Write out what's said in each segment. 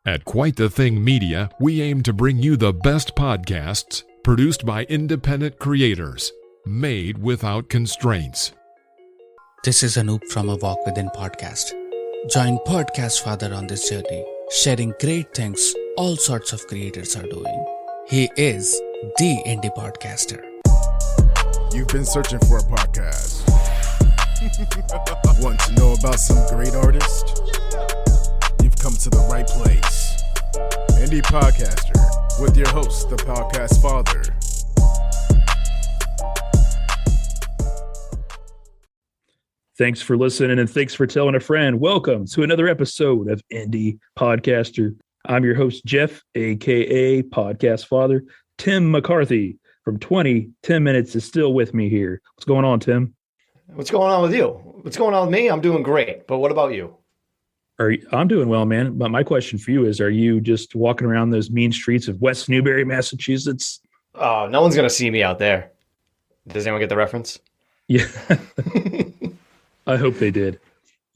At Quite the Thing Media, we aim to bring you the best podcasts produced by independent creators, made without constraints. This is Anoop from A Walk Within podcast. Join Podcast Father on this journey, sharing great things all sorts of creators are doing. He is the indie podcaster. You've been searching for a podcast. Want to know about some great artists? You've come to the right place. Indie Podcaster with your host, the Podcast Father. Thanks for listening and thanks for telling a friend. Welcome to another episode of Indie Podcaster. I'm your host, Jeff, aka Podcast Father. Tim McCarthy from 10 Minutes is still with me here. What's going on, Tim? What's going on with you? What's going on with me? I'm doing great. But what about you? I'm doing well, man. But my question for you is, are you just walking around those mean streets of West Newbury, Massachusetts? Oh, no one's going to see me out there. Does anyone get the reference? Yeah. I hope they did.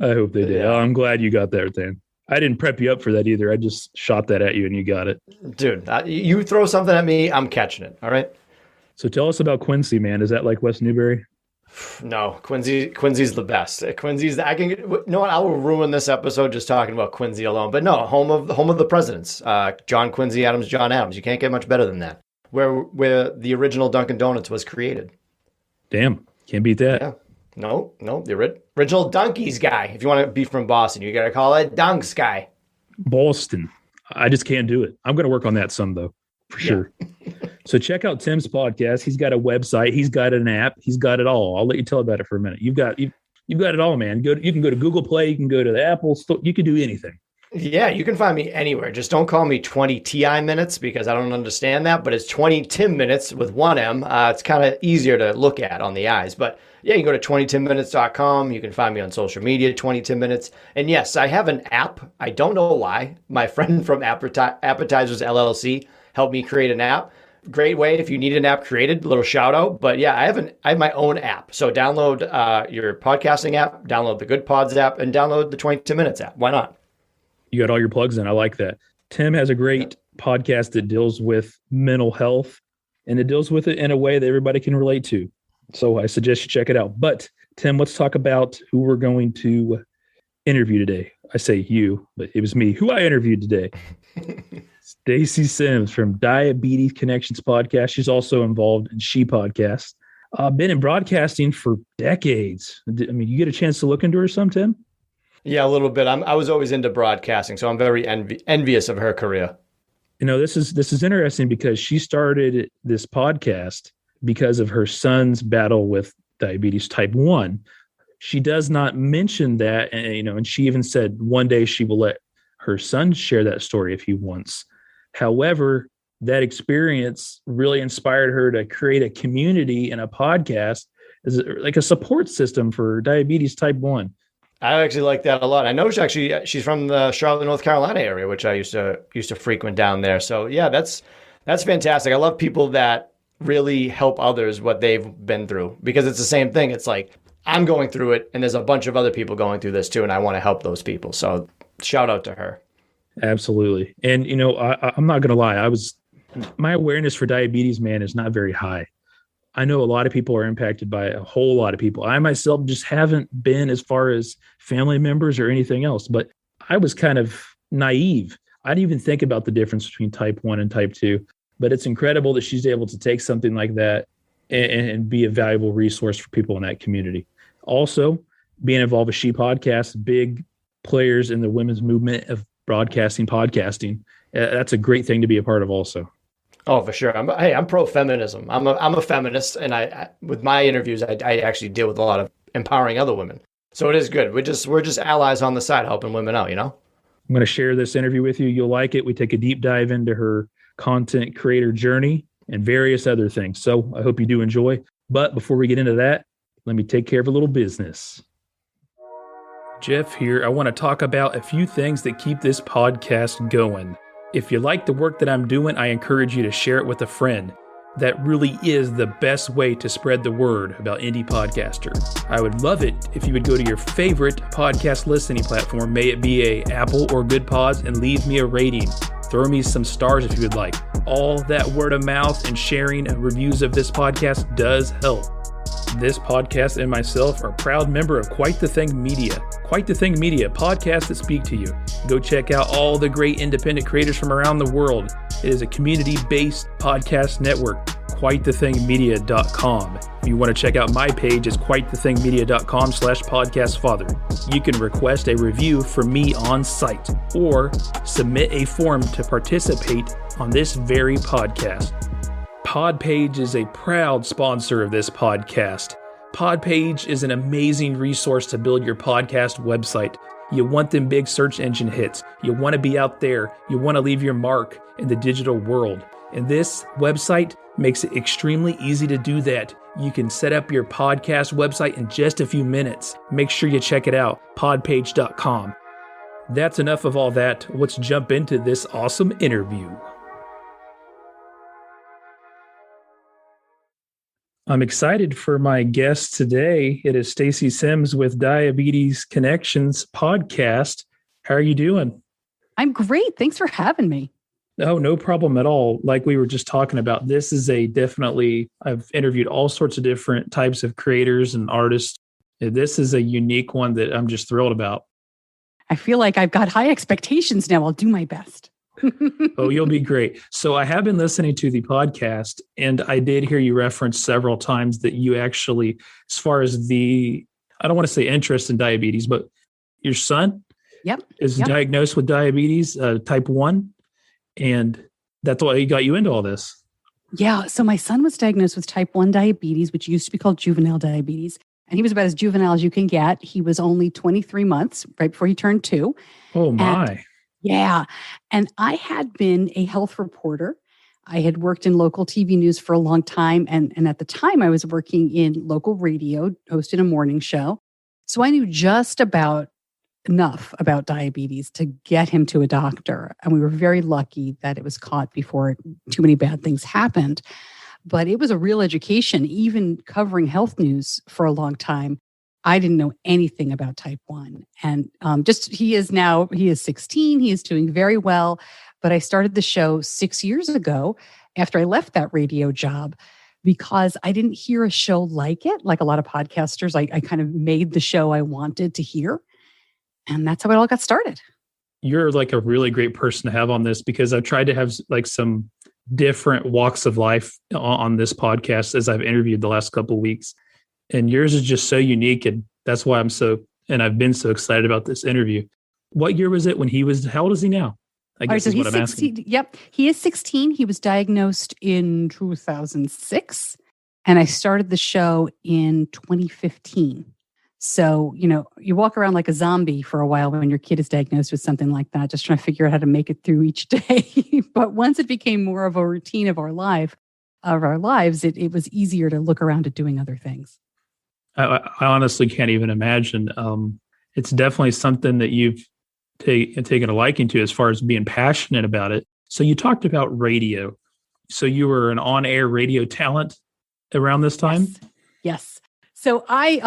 Yeah. Oh, I'm glad you got that, Dan. I didn't prep you up for that either. I just shot that at you and you got it. Dude, you throw something at me, I'm catching it. All right. So tell us about Quincy, man. Is that like West Newbury? No, Quincy's the best. You know what? I will ruin this episode just talking about Quincy alone. But no, home of the presidents. John Quincy Adams, John Adams. You can't get much better than that. Where the original Dunkin' Donuts was created. Damn, can't beat that. Yeah. No, the original Dunkies guy. If you want to be from Boston, you got to call it Dunks guy. Boston. I just can't do it. I'm going to work on that some, though, for sure. So check out Tim's podcast. He's got a website. He's got an app. He's got it all. I'll let you tell about it for a minute. You've got it all, man. You can go to Google Play. You can go to the Apple Store. You can do anything. Yeah, you can find me anywhere. Just don't call me 20 TI minutes because I don't understand that. But it's 20 Tim minutes with one M. It's kind of easier to look at on the eyes. But yeah, you can go to 20timminutes.com. You can find me on social media, 20 Tim Minutes. And yes, I have an app. I don't know why. My friend from Appetizers LLC helped me create an app. Great way if you need an app created, little shout out. But yeah, I have my own app. So download your podcasting app, download the Good Pods app, and download the 20 Minutes app. Why not? You got all your plugs in. I like that. Tim has a great podcast that deals with mental health, and it deals with it in a way that everybody can relate to. So I suggest you check it out. But Tim, let's talk about who we're going to interview today. I say you, but it was me who I interviewed today. Stacey Sims from Diabetes Connections podcast. She's also involved in She Podcast. Been in broadcasting for decades. I mean, you get a chance to look into her some, Tim? Yeah, a little bit. I was always into broadcasting, so I'm very envious of her career. You know, this is interesting because she started this podcast because of her son's battle with diabetes type 1. She does not mention that, and she even said one day she will let her son share that story if he wants. However, that experience really inspired her to create a community and a podcast as like a support system for diabetes type 1. I actually like that a lot. I know she's from the Charlotte, North Carolina area, which I used to frequent down there. So yeah, that's fantastic. I love people that really help others what they've been through, because it's the same thing. It's like I'm going through it and there's a bunch of other people going through this too, and I want to help those people. So shout out to her. Absolutely. And I'm not gonna lie, my awareness for diabetes, man, is not very high. I know a lot of people are impacted by it, a whole lot of people. I myself just haven't been as far as family members or anything else, but I was kind of naive. I didn't even think about the difference between type 1 and type 2, but it's incredible that she's able to take something like that and be a valuable resource for people in that community. Also, being involved with She Podcast, big players in the women's movement of broadcasting, podcasting. That's a great thing to be a part of also. Oh, for sure. I'm pro-feminism. I'm a feminist, and I with my interviews, I actually deal with a lot of empowering other women. So it is good. We're just allies on the side helping women out, I'm going to share this interview with you. You'll like it. We take a deep dive into her content creator journey and various other things. So I hope you do enjoy. But before we get into that, let me take care of a little business. Jeff here. I want to talk about a few things that keep this podcast going. If you like the work that I'm doing, I encourage you to share it with a friend. That really is the best way to spread the word about Indie Podcaster. I would love it if you would go to your favorite podcast listening platform, may it be a Apple or Good Pods, and leave me a rating. Throw me some stars if you would like. All that word of mouth and sharing and reviews of this podcast does help. This podcast and myself are a proud member of Quite the Thing Media. Quite the Thing Media, podcasts that speak to you. Go check out all the great independent creators from around the world. It is a community-based podcast network, quitethingmedia.com. If you want to check out my page, it's quitethingmedia.com/podcastfather. You can request a review from me on site or submit a form to participate on this very podcast. Podpage is a proud sponsor of this podcast. Podpage is an amazing resource to build your podcast website. You want them big search engine hits. You want to be out there. You want to leave your mark in the digital world. And this website makes it extremely easy to do that. You can set up your podcast website in just a few minutes. Make sure you check it out, podpage.com. That's enough of all that. Let's jump into this awesome interview. I'm excited for my guest today. It is Stacey Sims with Diabetes Connections podcast. How are you doing? I'm great. Thanks for having me. Oh, no problem at all. Like we were just talking about, this is I've interviewed all sorts of different types of creators and artists. This is a unique one that I'm just thrilled about. I feel like I've got high expectations now. I'll do my best. Oh, you'll be great. So I have been listening to the podcast, and I did hear you reference several times that you actually, as far as I don't want to say interest in diabetes, but your son is diagnosed with diabetes, type 1, and that's what got you into all this. Yeah. So my son was diagnosed with type 1 diabetes, which used to be called juvenile diabetes. And he was about as juvenile as you can get. He was only 23 months, right before he turned 2. Oh, my. Yeah. And I had been a health reporter. I had worked in local TV news for a long time. And at the time, I was working in local radio, hosting a morning show. So I knew just about enough about diabetes to get him to a doctor. And we were very lucky that it was caught before too many bad things happened. But it was a real education, even covering health news for a long time. I didn't know anything about type 1. And he is 16. He is doing very well. But I started the show 6 years ago after I left that radio job because I didn't hear a show like it. Like a lot of podcasters, I kind of made the show I wanted to hear. And that's how it all got started. You're like a really great person to have on this, because I've tried to have like some different walks of life on this podcast as I've interviewed the last couple of weeks. And yours is just so unique. And that's why I've been so excited about this interview. What year was it when how old is he now? I guess is what I'm asking. Yep. He is 16. He was diagnosed in 2006. And I started the show in 2015. So, you walk around like a zombie for a while when your kid is diagnosed with something like that, just trying to figure out how to make it through each day. But once it became more of a routine of our lives, it was easier to look around at doing other things. I honestly can't even imagine. It's definitely something that you've taken a liking to as far as being passionate about it. So you talked about radio. So you were an on-air radio talent around this time? Yes. So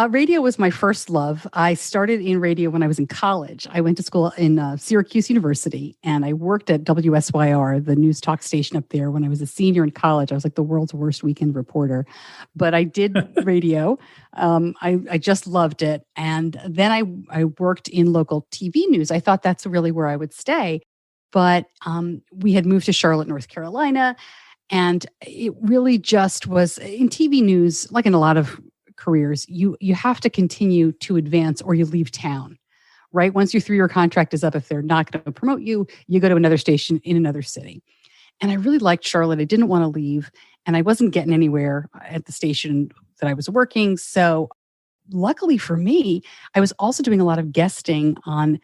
radio was my first love. I started in radio when I was in college. I went to school in Syracuse University, and I worked at WSYR, the news talk station up there. When I was a senior in college, I was like the world's worst weekend reporter. But I did radio. I just loved it. And then I worked in local TV news. I thought that's really where I would stay. But we had moved to Charlotte, North Carolina. And it really just was in TV news, like in a lot of careers, you have to continue to advance or you leave town, right? Once your 3-year contract is up, if they're not going to promote you, you go to another station in another city. And I really liked Charlotte. I didn't want to leave, and I wasn't getting anywhere at the station that I was working. So luckily for me, I was also doing a lot of guesting on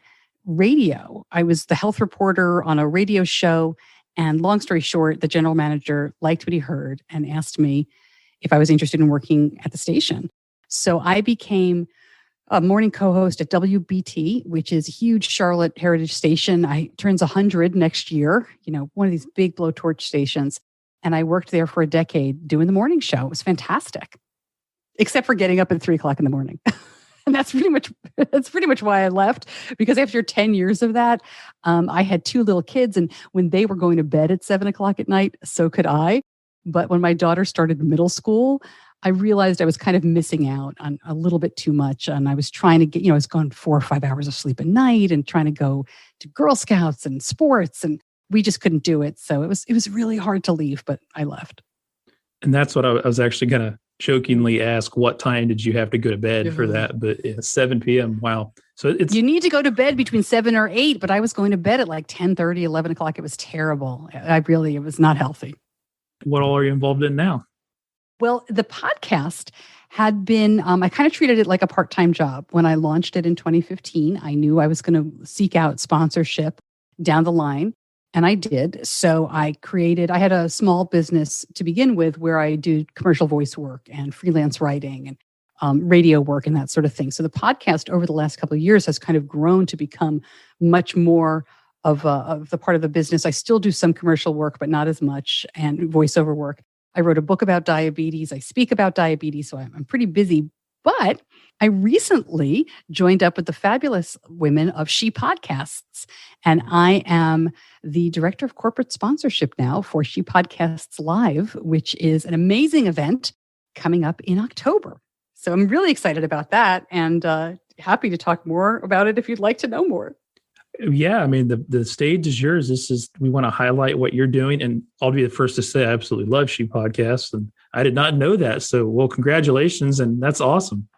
radio. I was the health reporter on a radio show, and long story short, the general manager liked what he heard and asked me if I was interested in working at the station. So I became a morning co-host at WBT, which is a huge Charlotte heritage station. I turns 100 next year, one of these big blowtorch stations. And I worked there for a decade doing the morning show. It was fantastic, except for getting up at 3:00 in the morning. And that's pretty much why I left, because after 10 years of that, I had 2 little kids, and when they were going to bed at 7:00 at night, so could I. But when my daughter started middle school, I realized I was kind of missing out on a little bit too much. And I was trying to get, I was going 4 or 5 hours of sleep a night and trying to go to Girl Scouts and sports, and we just couldn't do it. So it was really hard to leave, but I left. And that's what I was actually going to jokingly ask, what time did you have to go to bed for that? But yeah, 7 p.m. Wow. So you need to go to bed between 7 or 8, but I was going to bed at like 10:30, 11 o'clock. It was terrible. It was not healthy. What all are you involved in now? Well, the podcast had been, I kind of treated it like a part-time job. When I launched it in 2015, I knew I was going to seek out sponsorship down the line. And I did. So I had a small business to begin with where I do commercial voice work and freelance writing and radio work and that sort of thing. So the podcast over the last couple of years has kind of grown to become much more of the part of the business. I still do some commercial work, but not as much, and voiceover work. I wrote a book about diabetes. I speak about diabetes, so I'm pretty busy. But I recently joined up with the fabulous women of She Podcasts, and I am the director of corporate sponsorship now for She Podcasts Live, which is an amazing event coming up in October. So I'm really excited about that, and happy to talk more about it if you'd like to know more. Yeah, I mean, the stage is yours. We want to highlight what you're doing, and I'll be the first to say I absolutely love She Podcasts, and I did not know that. So, well, congratulations, and that's awesome.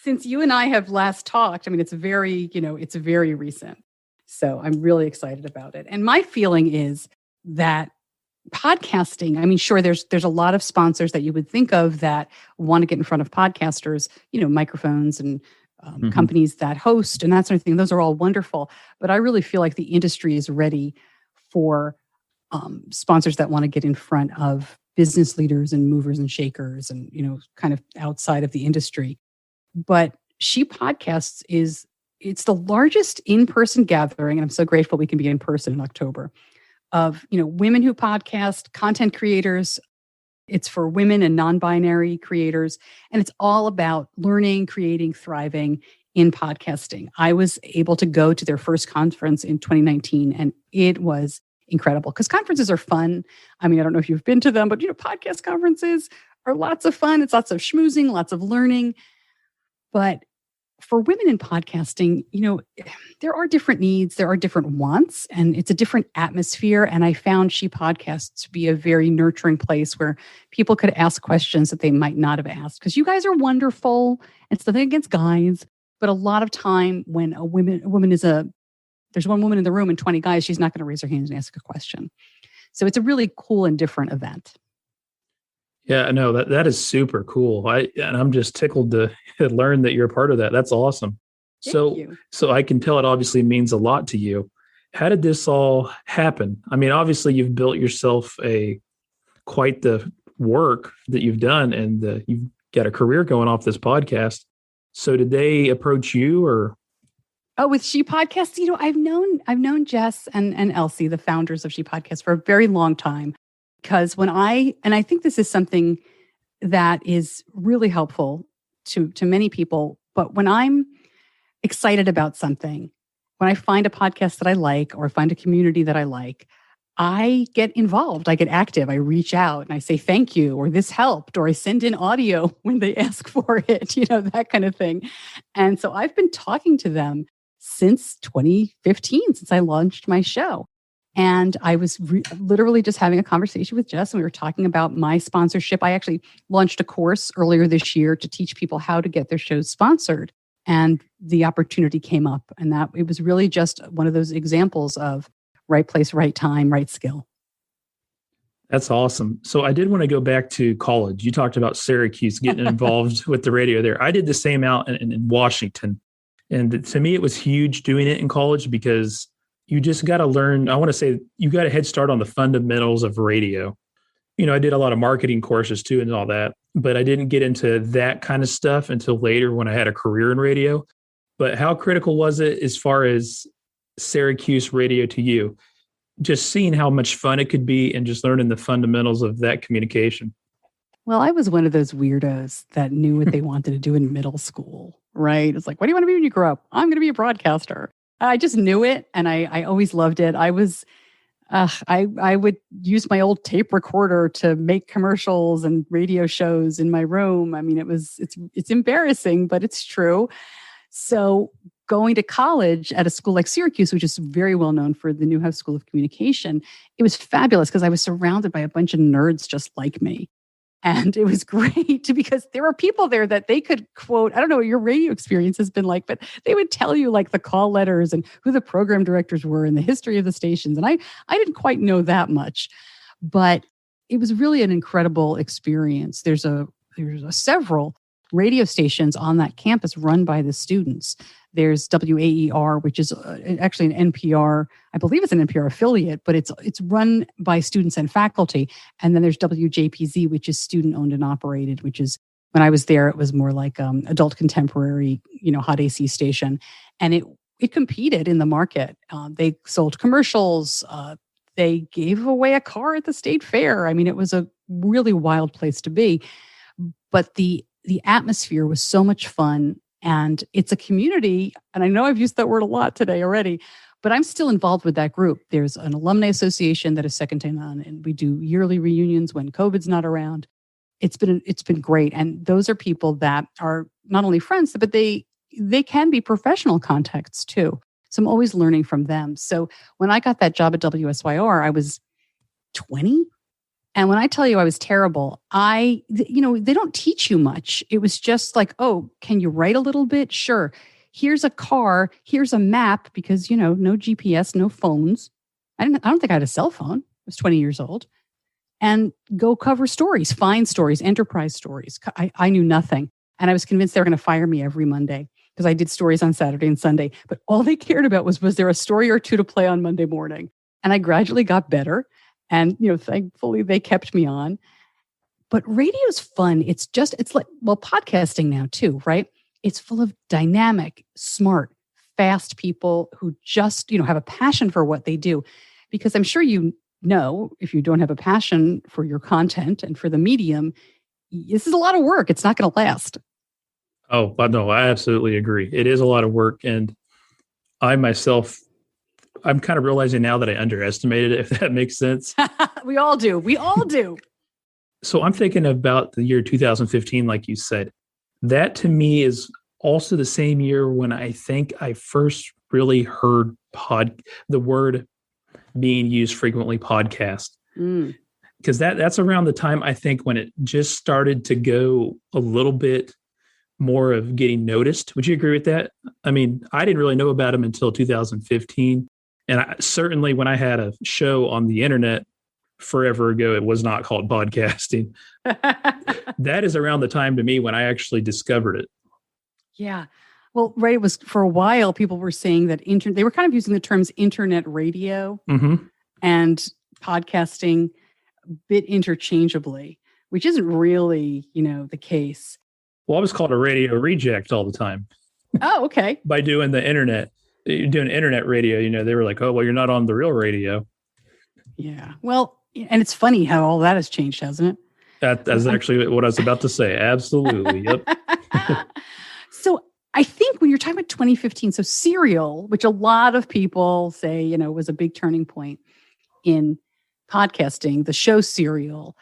Since you and I have last talked, I mean, it's very recent. So I'm really excited about it. And my feeling is that podcasting, I mean, sure, there's a lot of sponsors that you would think of that want to get in front of podcasters, microphones and companies that host and that sort of thing. Those are all wonderful. But I really feel like the industry is ready for sponsors that want to get in front of business leaders and movers and shakers and, kind of outside of the industry. But She Podcasts it's the largest in-person gathering, and I'm so grateful we can be in person in October, of, women who podcast, content creators. It's for women and non-binary creators. And it's all about learning, creating, thriving in podcasting. I was able to go to their first conference in 2019, and it was incredible because conferences are fun. I mean, I don't know if you've been to them, but, podcast conferences are lots of fun. It's lots of schmoozing, lots of learning. But for women in podcasting, there are different needs, there are different wants, and it's a different atmosphere. And I found She Podcasts to be a very nurturing place where people could ask questions that they might not have asked. Because you guys are wonderful. It's nothing against guys, but a lot of time when there's one woman in the room and 20 guys, she's not going to raise her hand and ask a question. So it's a really cool and different event. Yeah, no, that is super cool. I'm just tickled to learn that you're a part of that. That's awesome. Thank you. So I can tell it obviously means a lot to you. How did this all happen? I mean, obviously you've built yourself quite the work that you've done, and you've got a career going off this podcast. So did they approach you or? Oh, with She Podcasts, I've known Jess and Elsie, the founders of She Podcasts, for a very long time. Because I think this is something that is really helpful to many people, but when I'm excited about something, when I find a podcast that I like or find a community that I like, I get involved, I get active, I reach out and I say thank you, or this helped, or I send in audio when they ask for it, that kind of thing. And so I've been talking to them since 2015, since I launched my show. And I was literally just having a conversation with Jess, and we were talking about my sponsorship. I actually launched a course earlier this year to teach people how to get their shows sponsored. And the opportunity came up, and that it was really just one of those examples of right place, right time, right skill. That's awesome. So I did want to go back to college. You talked about Syracuse getting involved with the radio there. I did the same out in Washington. And to me, it was huge doing it in college because you just got to learn. I want to say you got a head start on the fundamentals of radio. I did a lot of marketing courses too and all that, but I didn't get into that kind of stuff until later when I had a career in radio. But how critical was it as far as Syracuse radio to you? just seeing how much fun it could be and just learning the fundamentals of that communication. Well, I was one of those weirdos that knew what they wanted to do in middle school, right? It's like, what do you want to be when you grow up? I'm going to be a broadcaster. I just knew it, and I always loved it. I would use my old tape recorder to make commercials and radio shows in my room. I mean, it's embarrassing, but it's true. So going to college at a school like Syracuse, which is very well known for the Newhouse School of Communication, it was fabulous because I was surrounded by a bunch of nerds just like me. And it was great because there were people there that they could quote, I don't know what your radio experience has been like, but they would tell you like the call letters and who the program directors were and the history of the stations. And I didn't quite know that much, but it was really an incredible experience. There's several radio stations on that campus run by the students. There's WAER, which is actually an NPR, I believe it's an NPR affiliate, but it's run by students and faculty. And then there's WJPZ, which is student-owned and operated, which is, when I was there, it was more like adult contemporary, hot AC station. And it competed in the market. They sold commercials. They gave away a car at the state fair. I mean, it was a really wild place to be. But the atmosphere was so much fun. And it's a community, and I know I've used that word a lot today already, but I'm still involved with that group. There's an alumni association that is second to none, and we do yearly reunions when COVID's not around. It's been great, and those are people that are not only friends, but they can be professional contacts too. So I'm always learning from them. So when I got that job at WSYR, I was 20. And when I tell you I was terrible, they don't teach you much. It was just like, oh, can you write a little bit? Sure. Here's a car. Here's a map because, no GPS, no phones. I don't think I had a cell phone. I was 20 years old. And go cover stories, find stories, enterprise stories. I knew nothing. And I was convinced they were going to fire me every Monday because I did stories on Saturday and Sunday. But all they cared about was there a story or two to play on Monday morning? And I gradually got better. And, thankfully they kept me on. But radio's fun. It's like, podcasting now too, right? It's full of dynamic, smart, fast people who just, have a passion for what they do. Because I'm sure if you don't have a passion for your content and for the medium, this is a lot of work. It's not going to last. Oh, no, I absolutely agree. It is a lot of work. And I'm kind of realizing now that I underestimated it, if that makes sense. We all do. So I'm thinking about the year 2015, like you said. That to me is also the same year when I think I first really heard the word being used frequently, podcast. Because that's around the time, I think, when it just started to go a little bit more of getting noticed. Would you agree with that? I mean, I didn't really know about them until 2015. And certainly when I had a show on the internet forever ago, it was not called podcasting. That is around the time to me when I actually discovered it. Yeah. Well, right. It was for a while, people were saying that they were kind of using the terms internet radio and podcasting a bit interchangeably, which isn't really, the case. Well, I was called a radio reject all the time. Oh, okay. By doing the internet. You're doing internet radio, they were like, oh, well, you're not on the real radio. Yeah. Well, and it's funny how all that has changed, hasn't it? That's actually what I was about to say. Absolutely. Yep. So I think when you're talking about 2015, so Serial, which a lot of people say, was a big turning point in podcasting, the show Serial,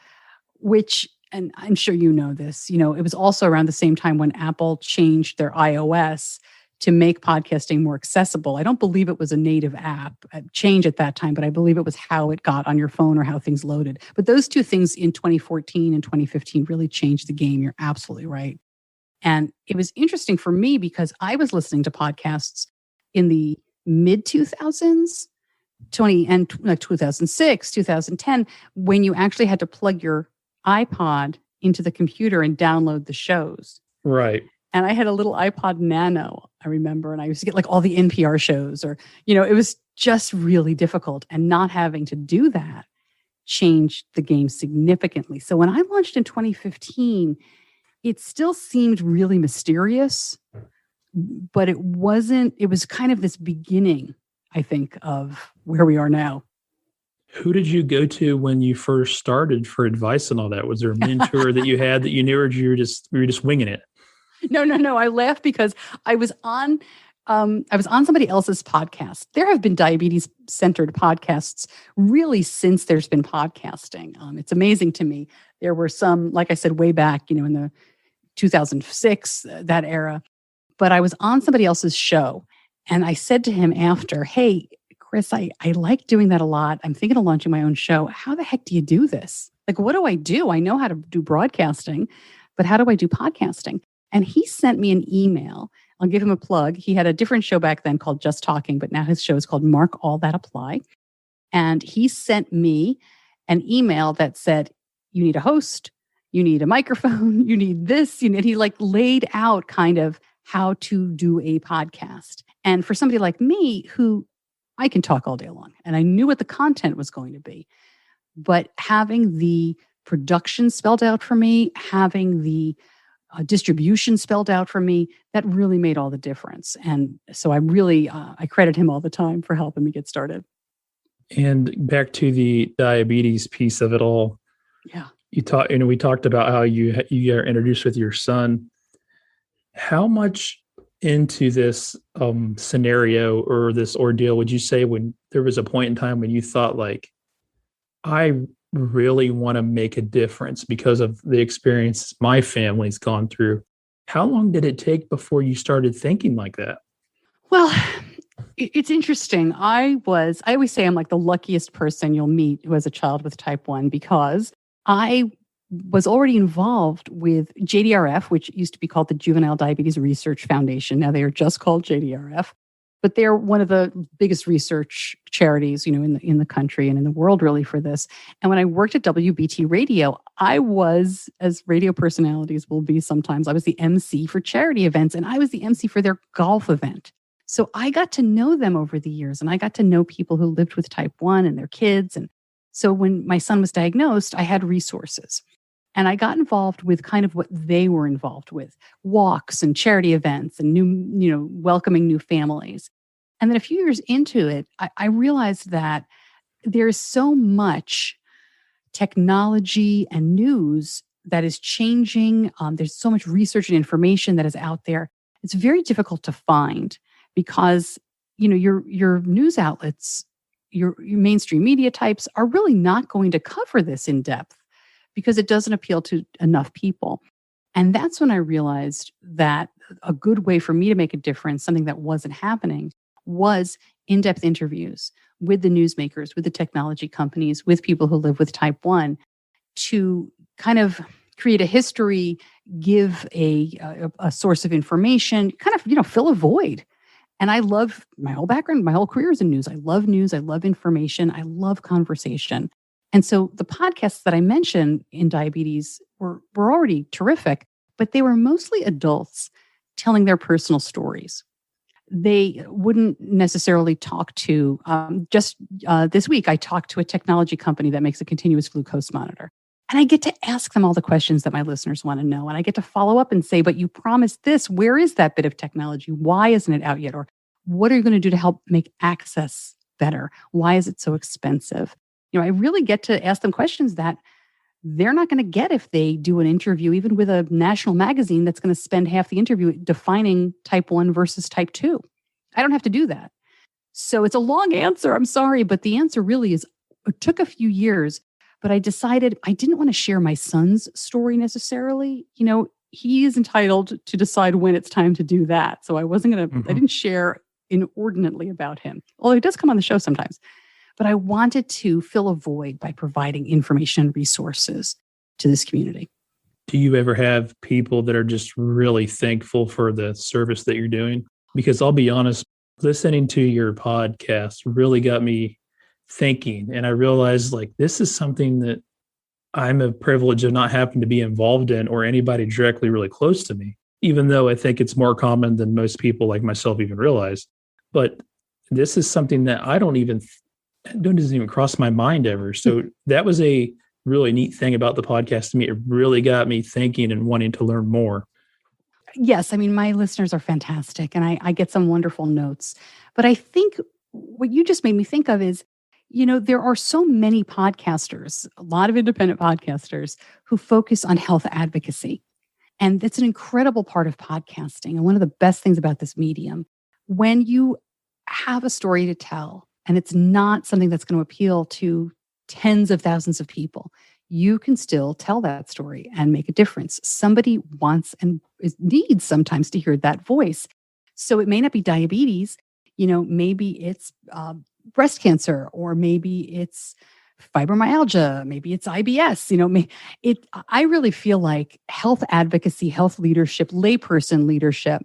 which, and I'm sure you know this, it was also around the same time when Apple changed their iOS to make podcasting more accessible. I don't believe it was a native app change at that time, but I believe it was how it got on your phone or how things loaded. But those two things in 2014 and 2015 really changed the game. You're absolutely right. And it was interesting for me because I was listening to podcasts in the mid 2000s, 2006, 2010, when you actually had to plug your iPod into the computer and download the shows. Right. And I had a little iPod Nano, I remember, and I used to get like all the NPR shows or, it was just really difficult. And not having to do that changed the game significantly. So when I launched in 2015, it still seemed really mysterious, but it wasn't, it was kind of this beginning, I think, of where we are now. Who did you go to when you first started for advice and all that? Was there a mentor that you had that you knew, or you were just winging it? No. I laugh because I was on somebody else's podcast. There have been diabetes-centered podcasts really since there's been podcasting. It's amazing to me. There were some, like I said, way back, in the 2006, that era. But I was on somebody else's show, and I said to him after, "Hey, Chris, I like doing that a lot. I'm thinking of launching my own show. How the heck do you do this? Like, what do I do? I know how to do broadcasting, but how do I do podcasting?" And he sent me an email. I'll give him a plug. He had a different show back then called Just Talking, but now his show is called Mark All That Apply. And he sent me an email that said, "You need a host, you need a microphone, you need this." And he laid out kind of how to do a podcast. And for somebody like me, who I can talk all day long, and I knew what the content was going to be, but having the production spelled out for me, having the distribution spelled out for me, that really made all the difference. And so I really, I credit him all the time for helping me get started. And back to the diabetes piece of it all. Yeah. We talked about how you are introduced with your son. How much into this scenario or this ordeal would you say when there was a point in time when you thought I really want to make a difference because of the experience my family's gone through? How long did it take before you started thinking like that? Well, it's interesting. I always say I'm like the luckiest person you'll meet who has a child with type 1, because I was already involved with JDRF, which used to be called the Juvenile Diabetes Research Foundation. Now they are just called JDRF, but they're one of the biggest research charities, in the country and in the world, really, for this. And when I worked at WBT Radio, I was, as radio personalities will be sometimes, I was the MC for charity events, and I was the MC for their golf event. So I got to know them over the years, and I got to know people who lived with type 1 and their kids. And so when my son was diagnosed, I had resources. And I got involved with kind of what they were involved with, walks and charity events and welcoming new families. And then a few years into it, I realized that there's so much technology and news that is changing. There's so much research and information that is out there. It's very difficult to find because, your news outlets, your mainstream media types are really not going to cover this in depth, because it doesn't appeal to enough people. And that's when I realized that a good way for me to make a difference, something that wasn't happening, was in-depth interviews with the newsmakers, with the technology companies, with people who live with type 1, to kind of create a history, give a source of information, kind of, fill a void. And I love my whole background, my whole career is in news. I love news. I love information. I love conversation. And so the podcasts that I mentioned in diabetes were already terrific, but they were mostly adults telling their personal stories. They wouldn't necessarily talk to, this week, I talked to a technology company that makes a continuous glucose monitor. And I get to ask them all the questions that my listeners want to know. And I get to follow up and say, but you promised this. Where is that bit of technology? Why isn't it out yet? Or what are you going to do to help make access better? Why is it so expensive? I really get to ask them questions that they're not going to get if they do an interview, even with a national magazine that's going to spend half the interview defining type 1 versus type 2. I don't have to do that. So it's a long answer. I'm sorry, but the answer really is, it took a few years, but I decided I didn't want to share my son's story necessarily. He is entitled to decide when it's time to do that. So I wasn't going to, I didn't share inordinately about him, although he does come on the show sometimes. But I wanted to fill a void by providing information and resources to this community. Do you ever have people that are just really thankful for the service that you're doing? Because I'll be honest, listening to your podcast really got me thinking. And I realized this is something that I'm a privilege of not having to be involved in, or anybody directly really close to me, even though I think it's more common than most people like myself even realize. But this is something that doesn't even cross my mind ever. So that was a really neat thing about the podcast to me. It really got me thinking and wanting to learn more. Yes. I mean, my listeners are fantastic, and I get some wonderful notes. But I think what you just made me think of is, There are so many podcasters, a lot of independent podcasters who focus on health advocacy. And that's an incredible part of podcasting. And one of the best things about this medium, when you have a story to tell, and it's not something that's going to appeal to tens of thousands of people, you can still tell that story and make a difference. Somebody wants and needs sometimes to hear that voice. So it may not be diabetes, maybe it's breast cancer, or maybe it's fibromyalgia, maybe it's IBS. I really feel like health advocacy, health leadership, layperson leadership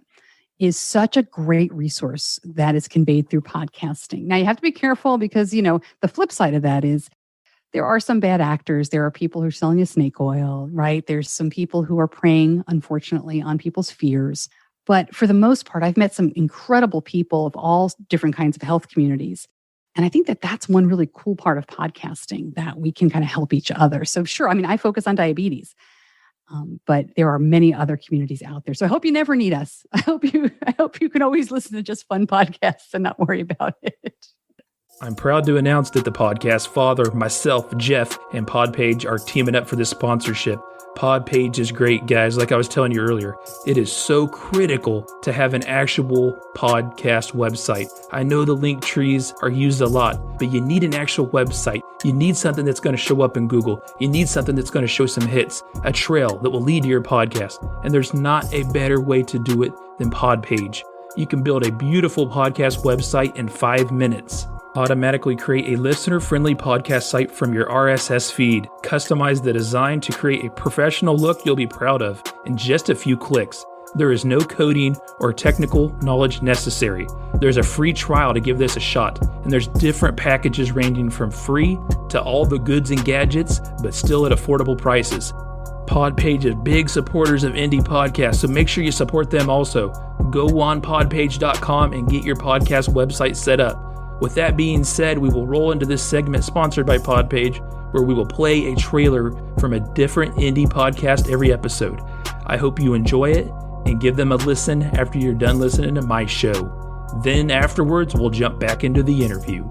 is such a great resource that is conveyed through podcasting. Now you have to be careful because, the flip side of that is there are some bad actors. There are people who are selling you snake oil, right? There's some people who are preying, unfortunately, on people's fears. But for the most part, I've met some incredible people of all different kinds of health communities. And I think that that's one really cool part of podcasting, that we can kind of help each other. So sure, I focus on diabetes, but there are many other communities out there. So I hope you never need us. I hope you can always listen to just fun podcasts and not worry about it. I'm proud to announce that the podcast father, myself, Jeff, and Podpage are teaming up for this sponsorship. Podpage is great, guys. Like I was telling you earlier, it is so critical to have an actual podcast website. I know the link trees are used a lot, but you need an actual website. You need something that's going to show up in Google. You need something that's going to show some hits, a trail that will lead to your podcast. And there's not a better way to do it than Podpage. You can build a beautiful podcast website in 5 minutes. Automatically create a listener-friendly podcast site from your RSS feed. Customize the design to create a professional look you'll be proud of in just a few clicks. There is no coding or technical knowledge necessary. There's a free trial to give this a shot, and there's different packages ranging from free to all the goods and gadgets, but still at affordable prices. Podpage is big supporters of indie podcasts, so make sure you support them also. Go on podpage.com and get your podcast website set up. With that being said, we will roll into this segment sponsored by Podpage, where we will play a trailer from a different indie podcast every episode. I hope you enjoy it and give them a listen after you're done listening to my show. Then afterwards, we'll jump back into the interview.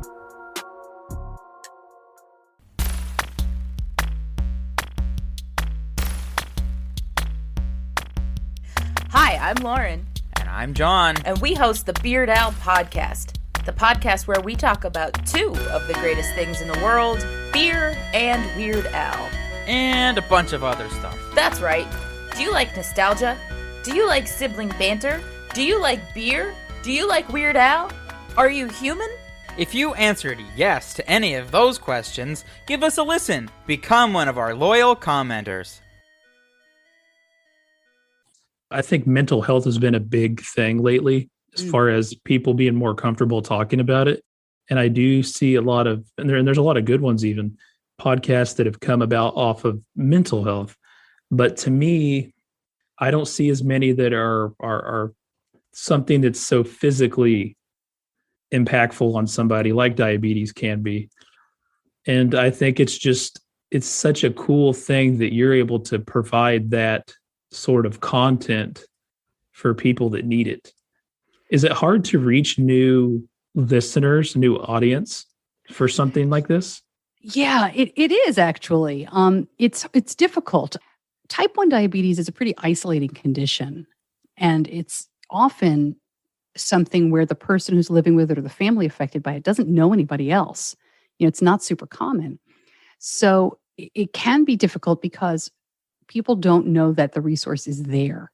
Hi, I'm Lauren. And I'm John. And we host the Beard Owl Podcast. The podcast where we talk about two of the greatest things in the world, beer and Weird Al. And a bunch of other stuff. That's right. Do you like nostalgia? Do you like sibling banter? Do you like beer? Do you like Weird Al? Are you human? If you answered yes to any of those questions, give us a listen. Become one of our loyal commenters. I think mental health has been a big thing lately, as far as people being more comfortable talking about it. And I do see a lot of, and there's a lot of good ones, even podcasts that have come about off of mental health. But to me, I don't see as many that are something that's so physically impactful on somebody like diabetes can be. And I think it's such a cool thing that you're able to provide that sort of content for people that need it. Is it hard to reach new listeners, new audience for something like this? Yeah, it is actually. It's difficult. Type 1 diabetes is a pretty isolating condition, and it's often something where the person who's living with it or the family affected by it doesn't know anybody else. It's not super common. So it can be difficult because people don't know that the resource is there.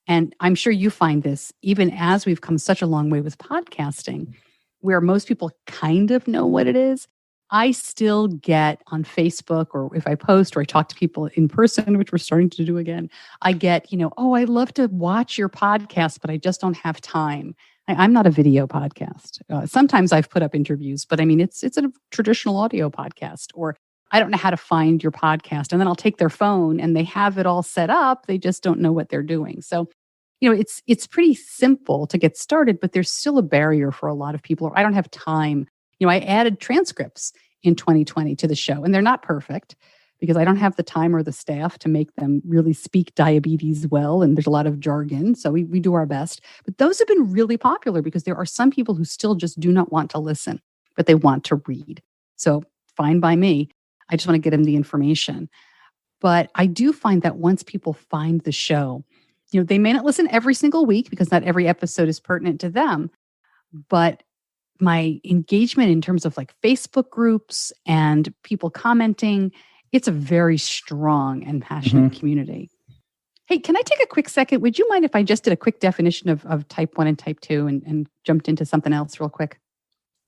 And I'm sure you find this even as we've come such a long way with podcasting, where most people kind of know what it is. I still get on Facebook, or if I post or I talk to people in person, which we're starting to do again, I get, oh, I love to watch your podcast, but I just don't have time. I'm not a video podcast. Sometimes I've put up interviews, but it's a traditional audio podcast, or I don't know how to find your podcast. And then I'll take their phone and they have it all set up. They just don't know what they're doing. So, it's pretty simple to get started, but there's still a barrier for a lot of people. Or I don't have time. I added transcripts in 2020 to the show, and they're not perfect because I don't have the time or the staff to make them really speak diabetes well. And there's a lot of jargon. So we do our best. But those have been really popular because there are some people who still just do not want to listen, but they want to read. So fine by me. I just want to get them the information. But I do find that once people find the show, they may not listen every single week because not every episode is pertinent to them. But my engagement in terms of like Facebook groups and people commenting, it's a very strong and passionate community. Hey, can I take a quick second? Would you mind if I just did a quick definition of type 1 and type 2 and jumped into something else real quick?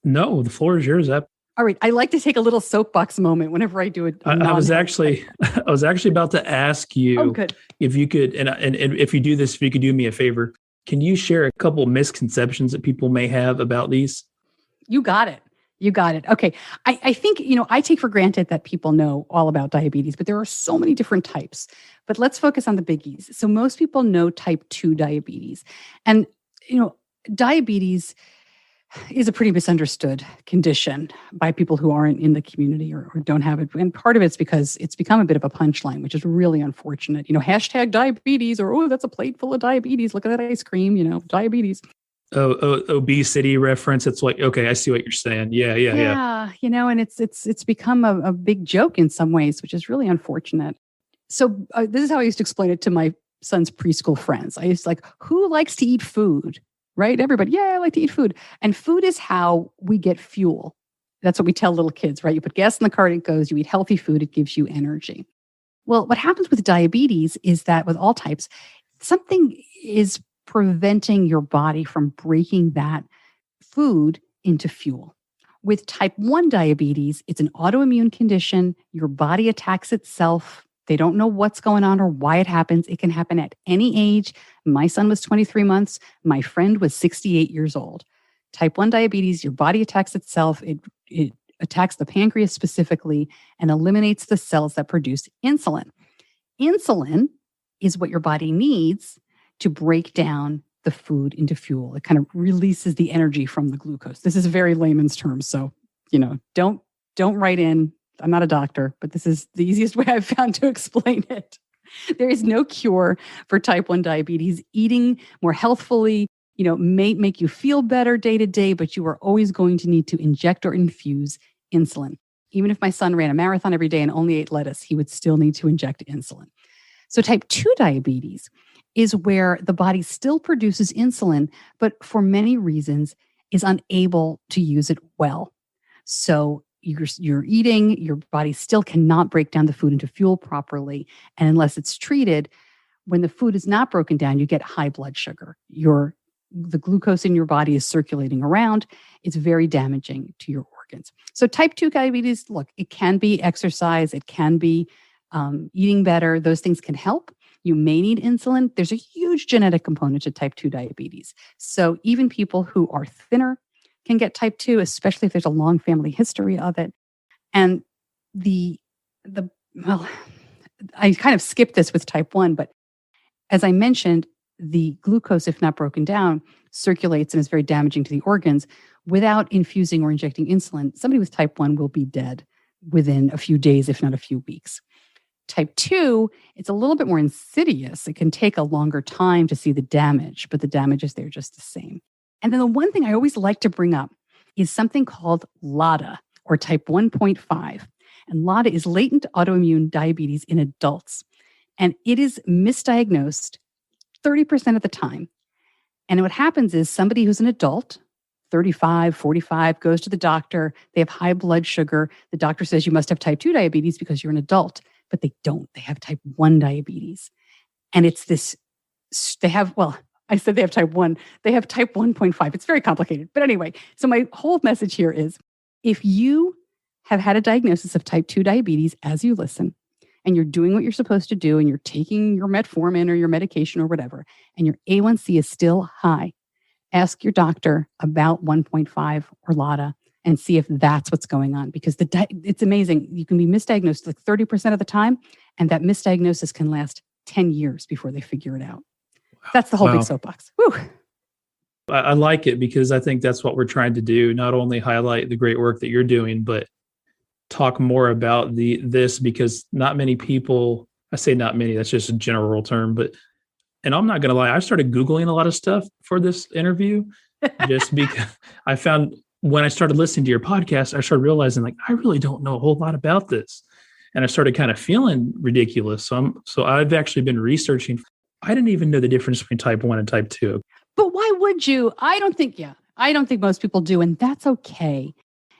No, the floor is yours. All right. I like to take a little soapbox moment whenever I do it. I was actually about to ask you if you could, and if you do this, if you could do me a favor, can you share a couple misconceptions that people may have about these? You got it. Okay. I think, I take for granted that people know all about diabetes, but there are so many different types. But let's focus on the biggies. So most people know type 2 diabetes. And, diabetes is a pretty misunderstood condition by people who aren't in the community or don't have it. And part of it's because it's become a bit of a punchline, which is really unfortunate. Hashtag diabetes, or, that's a plate full of diabetes. Look at that ice cream, diabetes. Obesity reference. It's like, okay, I see what you're saying. Yeah. And it's become a big joke in some ways, which is really unfortunate. So this is how I used to explain it to my son's preschool friends. I used to who likes to eat food, right? Everybody, yeah, I like to eat food. And food is how we get fuel. That's what we tell little kids, right? You put gas in the car, it goes. You eat healthy food, it gives you energy. Well, what happens with diabetes is that with all types, something is preventing your body from breaking that food into fuel. With type 1 diabetes, it's an autoimmune condition. Your body attacks itself. They don't know what's going on or why it happens. It can happen at any age. My son was 23 months. My friend was 68 years old. Type 1 diabetes, your body attacks itself. It attacks the pancreas specifically and eliminates the cells that produce insulin. Insulin is what your body needs to break down the food into fuel. It kind of releases the energy from the glucose. This is a very layman's term. So, don't write in. I'm not a doctor, but this is the easiest way I've found to explain it. There is no cure for type 1 diabetes. Eating more healthfully, may make you feel better day to day, but you are always going to need to inject or infuse insulin. Even if my son ran a marathon every day and only ate lettuce, he would still need to inject insulin. So type 2 diabetes is where the body still produces insulin, but for many reasons is unable to use it well. So you're eating, your body still cannot break down the food into fuel properly. And unless it's treated, when the food is not broken down, you get high blood sugar. The glucose in your body is circulating around. It's very damaging to your organs. So type 2 diabetes, look, it can be exercise. It can be eating better. Those things can help. You may need insulin. There's a huge genetic component to type 2 diabetes. So even people who are thinner can get type 2, especially if there's a long family history of it. And I kind of skipped this with type 1, but as I mentioned, the glucose, if not broken down, circulates and is very damaging to the organs. Without infusing or injecting insulin, somebody with type 1 will be dead within a few days, if not a few weeks. Type 2, it's a little bit more insidious. It can take a longer time to see the damage, but the damage is there just the same. And then the one thing I always like to bring up is something called LADA, or type 1.5. And LADA is latent autoimmune diabetes in adults. And it is misdiagnosed 30% of the time. And what happens is somebody who's an adult, 35, 45, goes to the doctor. They have high blood sugar. The doctor says you must have type 2 diabetes because you're an adult. But they don't. They have type 1 diabetes. And it's this, I said they have type 1. They have type 1.5. It's very complicated. But anyway, so my whole message here is if you have had a diagnosis of type 2 diabetes as you listen, and you're doing what you're supposed to do, and you're taking your metformin or your medication or whatever, and your A1C is still high, ask your doctor about 1.5 or LADA and see if that's what's going on. Because it's amazing. You can be misdiagnosed like 30% of the time, and that misdiagnosis can last 10 years before they figure it out. That's the whole big soapbox. Woo. I like it because I think that's what we're trying to do. Not only highlight the great work that you're doing, but talk more about this because not many people, I say not many, that's just a general term, and I'm not going to lie, I started Googling a lot of stuff for this interview just because I found when I started listening to your podcast, I started realizing like, I really don't know a whole lot about this. And I started kind of feeling ridiculous. So I've actually been researching. I didn't even know the difference between type 1 and type 2. But why would you? I don't think most people do. And that's okay.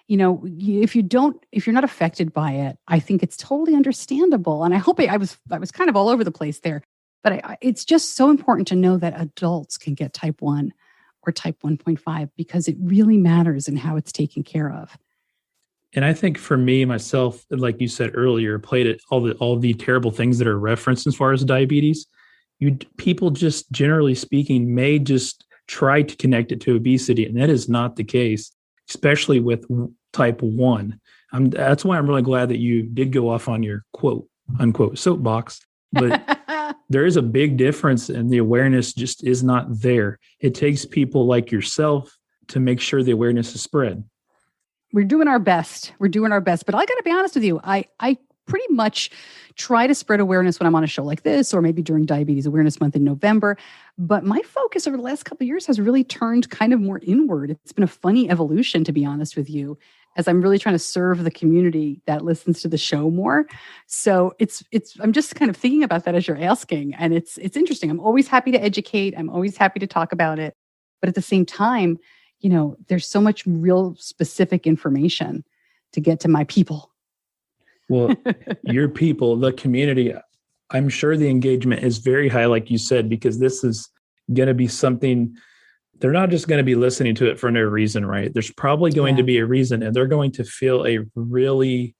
If you're not affected by it, I think it's totally understandable. And I hope I was kind of all over the place there, but it's just so important to know that adults can get type 1 or type 1.5 because it really matters in how it's taken care of. And I think for me, myself, like you said earlier, played it all the terrible things that are referenced as far as diabetes. People just generally speaking may just try to connect it to obesity, and that is not the case, especially with type 1. That's why I'm really glad that you did go off on your quote unquote soapbox. But there is a big difference, and the awareness just is not there. It takes people like yourself to make sure the awareness is spread. We're doing our best. But I got to be honest with you. I pretty much try to spread awareness when I'm on a show like this, or maybe during Diabetes Awareness Month in November. But my focus over the last couple of years has really turned kind of more inward. It's been a funny evolution, to be honest with you, as I'm really trying to serve the community that listens to the show more. So I'm just kind of thinking about that as you're asking. And it's interesting. I'm always happy to educate. I'm always happy to talk about it. But at the same time, there's so much real specific information to get to my people. Well, your people, the community, I'm sure the engagement is very high, like you said, because this is going to be something, they're not just going to be listening to it for no reason, right? There's probably going to be a reason, and they're going to feel a really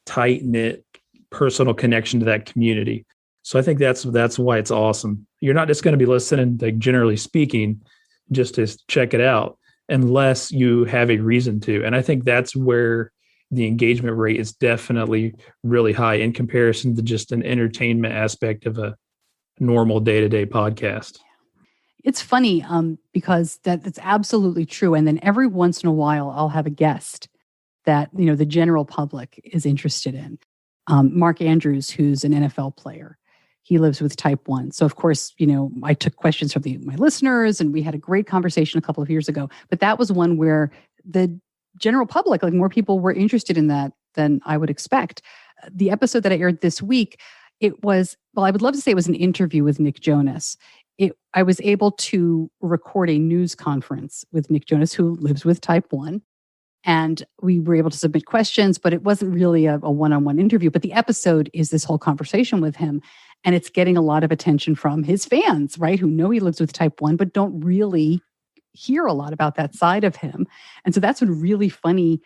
tight-knit personal connection to that community. So I think that's why it's awesome. You're not just going to be listening, like generally speaking, just to check it out, unless you have a reason to. And I think that's where the engagement rate is definitely really high in comparison to just an entertainment aspect of a normal day-to-day podcast. It's funny because that's absolutely true. And then every once in a while, I'll have a guest that, the general public is interested in. Mark Andrews, who's an NFL player, he lives with type 1. So, of course, I took questions from my listeners, and we had a great conversation a couple of years ago. But that was one where the general public, like more people were interested in that than I would expect. The episode that I aired this week, I would love to say it was an interview with Nick Jonas. I was able to record a news conference with Nick Jonas, who lives with type 1. And we were able to submit questions, but it wasn't really a one-on-one interview. But the episode is this whole conversation with him. And it's getting a lot of attention from his fans, right? Who know he lives with type 1, but don't really hear a lot about that side of him. And so that's been really funny.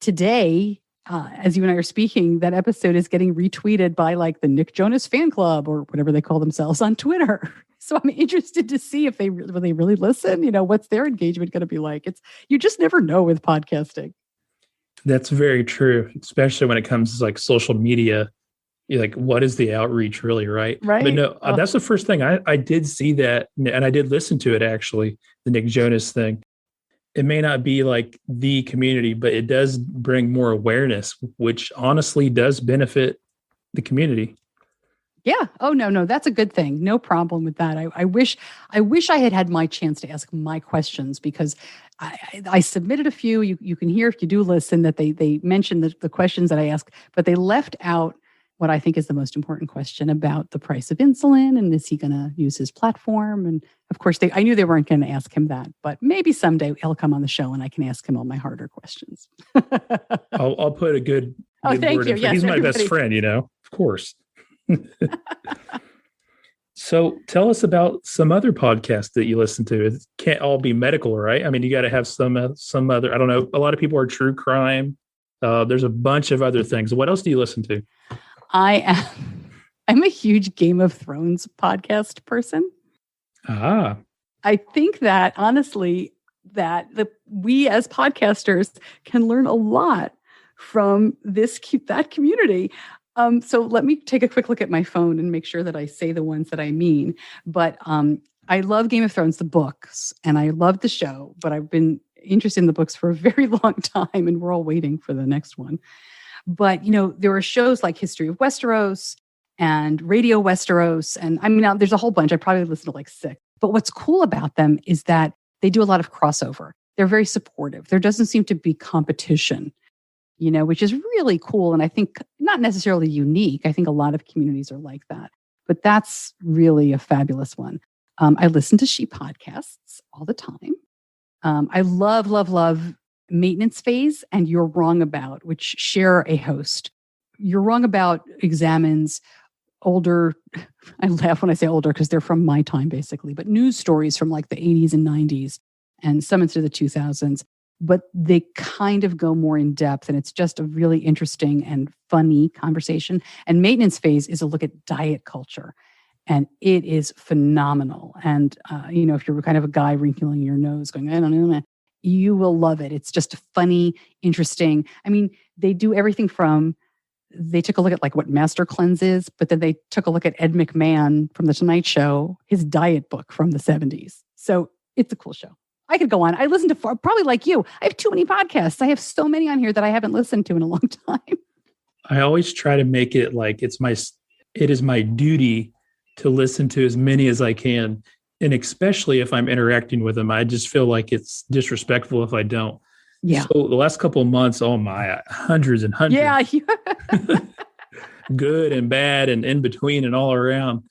Today, as you and I are speaking, that episode is getting retweeted by like the Nick Jonas fan club or whatever they call themselves on Twitter. So I'm interested to see if they really listen, what's their engagement going to be like. You just never know with podcasting. That's very true, especially when it comes to like social media. You're like, what is the outreach really, right? Right. But no, that's the first thing. I did see that, and I did listen to it, actually, the Nick Jonas thing. It may not be like the community, but it does bring more awareness, which honestly does benefit the community. Yeah. Oh, no, that's a good thing. No problem with that. I wish I had my chance to ask my questions, because I submitted a few. You can hear, if you do listen, that they mentioned the questions that I asked, but they left out what I think is the most important question about the price of insulin, and is he going to use his platform? And of course, I knew they weren't going to ask him that, but maybe someday he'll come on the show and I can ask him all my harder questions. I'll put a good thank word you. in. Yes, he's my everybody. best friend, of course. So tell us about some other podcasts that you listen to. It can't all be medical, right? I mean, you got to have some other, I don't know. A lot of people are true crime. There's a bunch of other things. What else do you listen to? I'm a huge Game of Thrones podcast person. Ah. I think that honestly, that we as podcasters can learn a lot from that community. So let me take a quick look at my phone and make sure that I say the ones that I mean. But I love Game of Thrones, the books, and I love the show, but I've been interested in the books for a very long time, and we're all waiting for the next one. But, there are shows like History of Westeros and Radio Westeros. And there's a whole bunch. I probably listened to like 6. But what's cool about them is that they do a lot of crossover. they're very supportive. There doesn't seem to be competition, which is really cool. And I think not necessarily unique. I think a lot of communities are like that, but that's really a fabulous one. I listen to She podcasts all the time. I love Maintenance Phase and You're Wrong About, which share a host. You're Wrong About examines older, I laugh when I say older because they're from my time basically, but news stories from like the 80s and 90s and some into the 2000s. But they kind of go more in depth, and it's just a really interesting and funny conversation. And Maintenance Phase is a look at diet culture, and it is phenomenal. And, if you're kind of a guy wrinkling your nose going, I don't know, you will love it. It's just funny, interesting. I mean, they do everything from, they took a look at like what Master Cleanse is, but then they took a look at Ed McMahon from The Tonight Show, his diet book from the 70s. So it's a cool show. I could go on. I listen to, probably like you, I have too many podcasts. I have so many on here that I haven't listened to in a long time. I always try to make it like it is my duty to listen to as many as I can. And especially if I'm interacting with them, I just feel like it's disrespectful if I don't. Yeah. So the last couple of months, oh my, hundreds and hundreds. Yeah. Good and bad and in between and all around.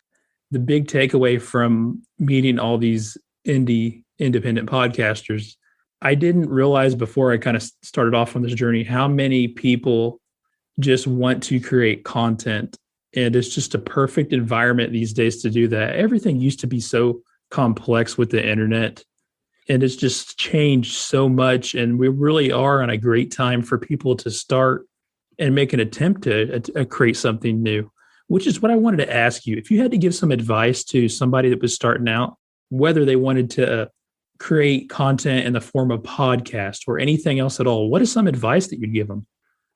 The big takeaway from meeting all these independent podcasters, I didn't realize before I kind of started off on this journey how many people just want to create content. And it's just a perfect environment these days to do that. Everything used to be so complex with the internet, and it's just changed so much. And we really are on a great time for people to start and make an attempt to create something new, which is what I wanted to ask you. If you had to give some advice to somebody that was starting out, whether they wanted to create content in the form of podcast or anything else at all, what is some advice that you'd give them?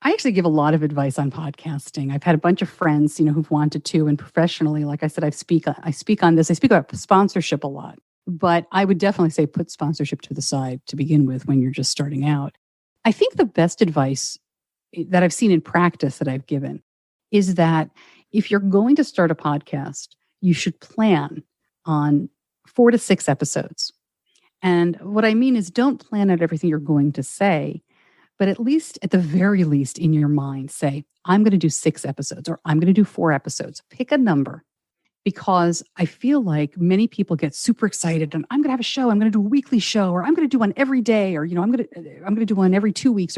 I actually give a lot of advice on podcasting. I've had a bunch of friends, who've wanted to, and professionally, like I said, I speak on this. I speak about sponsorship a lot, but I would definitely say put sponsorship to the side to begin with when you're just starting out. I think the best advice that I've seen in practice that I've given is that if you're going to start a podcast, you should plan on 4 to 6 episodes. And what I mean is don't plan out everything you're going to say, but at the very least in your mind, say, I'm going to do 6 episodes or I'm going to do 4 episodes. Pick a number, because I feel like many people get super excited and I'm going to have a show. I'm going to do a weekly show, or I'm going to do one every day, or, I'm going to do one every 2 weeks,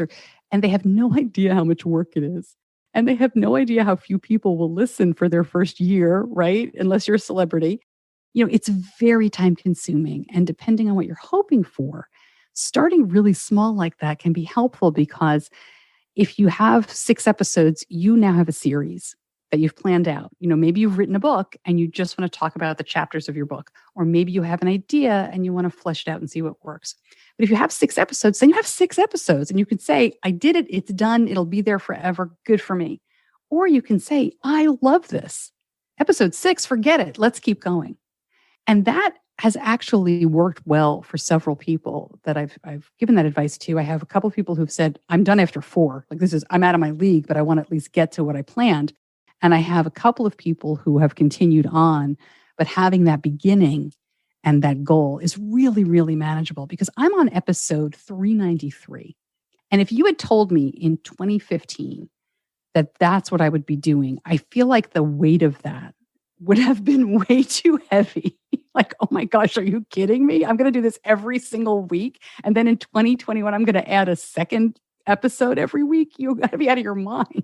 and they have no idea how much work it is. And they have no idea how few people will listen for their first year, right? Unless you're a celebrity. It's very time consuming, and depending on what you're hoping for, starting really small like that can be helpful, because if you have 6 episodes, you now have a series that you've planned out. Maybe you've written a book and you just want to talk about the chapters of your book, or maybe you have an idea and you want to flesh it out and see what works. But if you have 6 episodes, then you have 6 episodes and you can say, I did it. It's done. It'll be there forever. Good for me. Or you can say, I love this. Episode 6, forget it. Let's keep going. And that has actually worked well for several people that I've given that advice to. I have a couple of people who've said, I'm done after 4. I'm out of my league, but I want to at least get to what I planned. And I have a couple of people who have continued on, but having that beginning and that goal is really, really manageable, because I'm on episode 393. And if you had told me in 2015 that that's what I would be doing, I feel like the weight of that would have been way too heavy. Like, oh my gosh, are you kidding me? I'm going to do this every single week. And then in 2021, I'm going to add a second episode every week. You got to be out of your mind.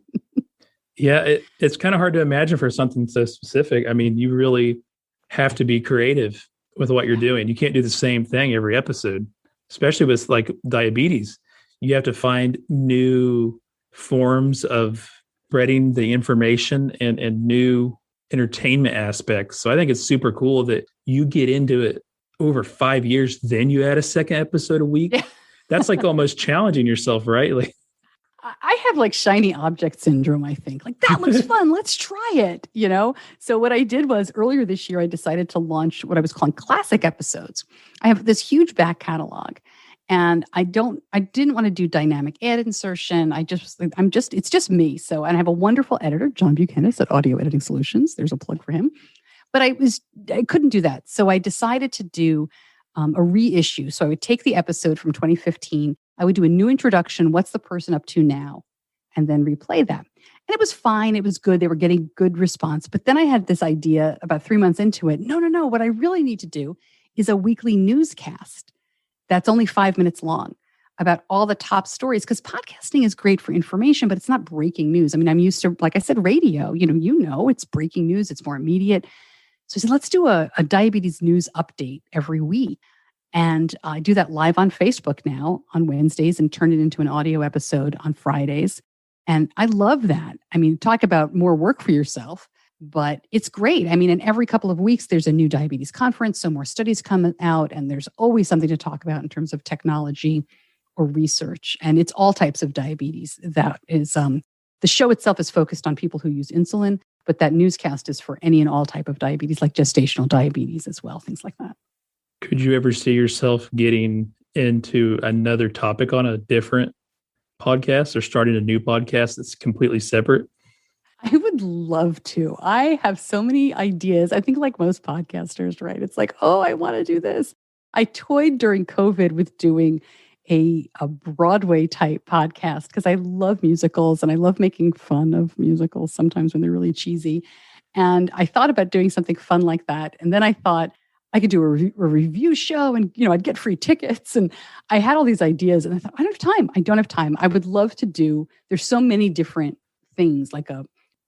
Yeah, it's kind of hard to imagine for something so specific. I mean, you really have to be creative with what you're doing. You can't do the same thing every episode, especially with like diabetes. You have to find new forms of spreading the information and new entertainment aspects. So I think it's super cool that you get into it over 5 years, then you add a second episode a week. Yeah. That's like almost challenging yourself, right? Like, I have like shiny object syndrome, I think. Like, that looks fun. Let's try it, So what I did was earlier this year, I decided to launch what I was calling classic episodes. I have this huge back catalog, and I didn't want to do dynamic ad insertion. It's just me. So, and I have a wonderful editor, John Buchanan at Audio Editing Solutions. There's a plug for him. But I couldn't do that. So I decided to do a reissue. So I would take the episode from 2015. I would do a new introduction. What's the person up to now? And then replay that. And it was fine. It was good. They were getting good response. But then I had this idea about 3 months into it. No. What I really need to do is a weekly newscast that's only 5 minutes long about all the top stories. Because podcasting is great for information, but it's not breaking news. I mean, I'm used to, like I said, radio. It's breaking news. It's more immediate. So I said, let's do a diabetes news update every week. And I do that live on Facebook now on Wednesdays and turn it into an audio episode on Fridays. And I love that. I mean, talk about more work for yourself, but it's great. I mean, in every couple of weeks, there's a new diabetes conference. So more studies come out, and there's always something to talk about in terms of technology or research. And it's all types of diabetes. That is, the show itself is focused on people who use insulin, but that newscast is for any and all type of diabetes, like gestational diabetes as well, things like that. Could you ever see yourself getting into another topic on a different podcast or starting a new podcast that's completely separate? I would love to. I have so many ideas. I think like most podcasters, right? It's like, oh, I want to do this. I toyed during COVID with doing a Broadway type podcast because I love musicals and I love making fun of musicals sometimes when they're really cheesy. And I thought about doing something fun like that. And then I thought I could do a review show and, I'd get free tickets. And I had all these ideas and I thought, I don't have time. I would love to do, there's so many different things like a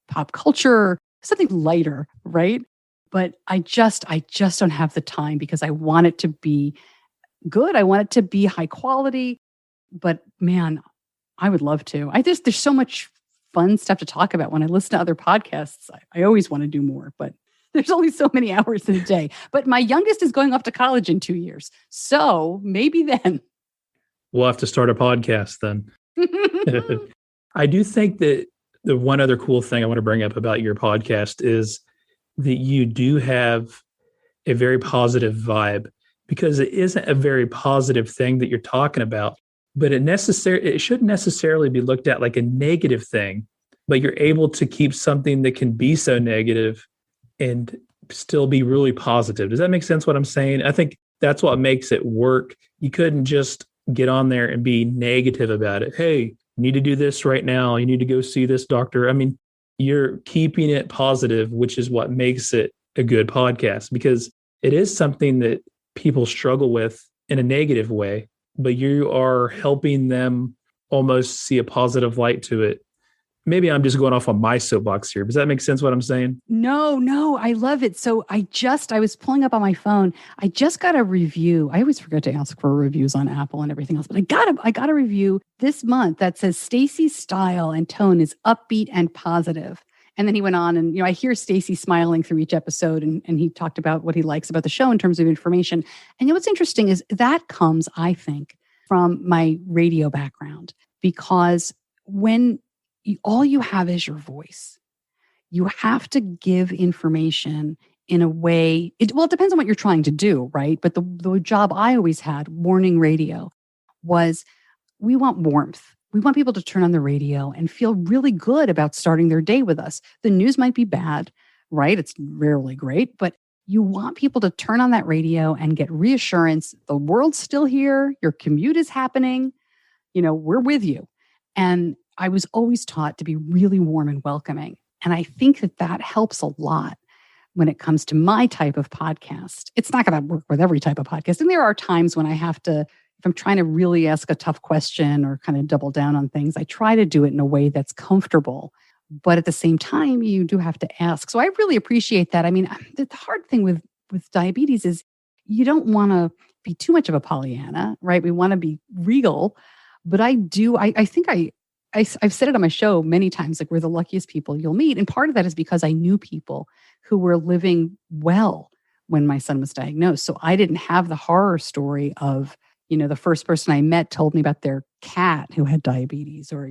pop culture, something lighter, right? But I just don't have the time because I want it to be good. I want it to be high quality, but man, I would love to. There's so much fun stuff to talk about. When I listen to other podcasts, I always want to do more, but there's only so many hours in a day. But my youngest is going off to college in 2 years. So maybe then. We'll have to start a podcast then. I do think that the one other cool thing I want to bring up about your podcast is that you do have a very positive vibe, because it isn't a very positive thing that you're talking about, but it shouldn't necessarily be looked at like a negative thing, but you're able to keep something that can be so negative and still be really positive. Does that make sense what I'm saying? I think that's what makes it work. You couldn't just get on there and be negative about it. Hey, you need to do this right now. You need to go see this doctor. I mean, you're keeping it positive, which is what makes it a good podcast, because it is something that people struggle with in a negative way, but you are helping them almost see a positive light to it. Maybe I'm just going off on my soapbox here. Does that make sense what I'm saying? No, I love it. So I was pulling up on my phone. I just got a review. I always forget to ask for reviews on Apple and everything else, but I got a review this month that says Stacey's style and tone is upbeat and positive. And then he went on and, I hear Stacey smiling through each episode and he talked about what he likes about the show in terms of information. And what's interesting is that comes, I think, from my radio background, because when all you have is your voice, you have to give information in a way, it depends on what you're trying to do, right? But the job I always had, morning radio, was we want warmth. We want people to turn on the radio and feel really good about starting their day with us. The news might be bad, right? It's rarely great, but you want people to turn on that radio and get reassurance. The world's still here. Your commute is happening. We're with you. And I was always taught to be really warm and welcoming. And I think that helps a lot when it comes to my type of podcast. It's not going to work with every type of podcast. And there are times when I have to, if I'm trying to really ask a tough question or kind of double down on things, I try to do it in a way that's comfortable. But at the same time, you do have to ask. So I really appreciate that. I mean, the hard thing with diabetes is you don't want to be too much of a Pollyanna, right? We want to be real. But I think I've said it on my show many times, like we're the luckiest people you'll meet. And part of that is because I knew people who were living well when my son was diagnosed. So I didn't have the horror story of, the first person I met told me about their cat who had diabetes, or,